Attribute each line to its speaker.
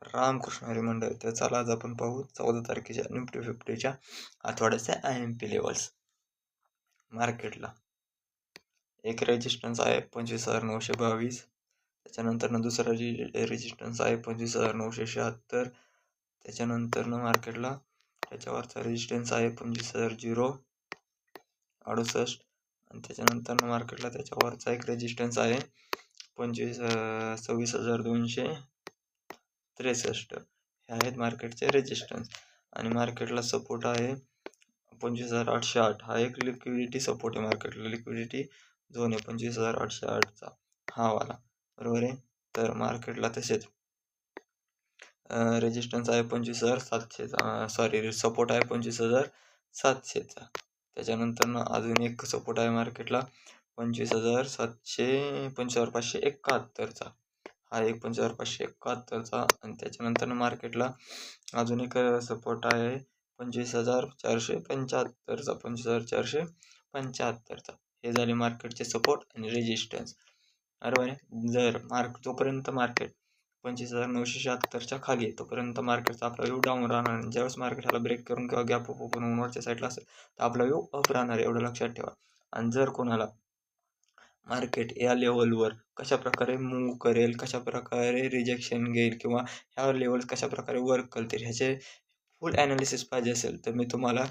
Speaker 1: रामकृष्ण हरी मंडळ. तर चला आज आपण पाहू 14 तारखेच्या निफ्टी 50च्या आठवड्याच्या आय-एम-पी लेवल्स. मार्केटला एक रेजिस्टन्स आहे 25,922. त्याच्यानंतरनं दुसरा रेजिस्टन्स आहे 25,976. त्याच्यानंतरनं मार्केटला त्याच्यावरचा रेजिस्टन्स आहे 25,068. आणि त्याच्यानंतरनं मार्केटला त्याच्यावरचा एक रेजिस्टन्स आहे 26,263. हे आहेत मार्केटचे रेजिस्टन्स. आणि मार्केटला सपोर्ट आहे 25,808. हा एक लिक्विडिटी सपोर्ट आहे मार्केटला. लिक्विडिटी झोन आहे 25,808चा हा वाला, बरोबर आहे. तर मार्केटला तसेच रेजिस्टन्स आहे 25,700चा, सॉरी सपोर्ट आहे 25,700चा. त्याच्यानंतरनं अजून एक सपोर्ट आहे मार्केटला 25,571चा. हा एक 25,571चा. आणि त्याच्यानंतर मार्केटला अजून एक सपोर्ट आहे 25,475चा. 25,475चा. हे झाले मार्केटचे सपोर्ट आणि रेजिस्टन्स, बरोबर आहे. जर जोपर्यंत मार्केट 25,976च्या खाली आहे तोपर्यंत मार्केटचा आपला व्यू डाऊन राहणार आहे. ज्यावेळेस मार्केट ह्याला ब्रेक करून किंवा गॅप अप ओपन होऊन वरच्या साईडला असेल तर आपला व्यू अप राहणार आहे, एवढं लक्षात ठेवा. आणि जर कोणाला मार्केट या लेवलवर कशाप्रकारे मूव्ह करेल, कशाप्रकारे रिजेक्शन घेईल किंवा ह्या लेवल्स कशाप्रकारे वर्क करतील ह्याचे फुल ॲनालिसिस पाहिजे असेल तर मी तुम्हाला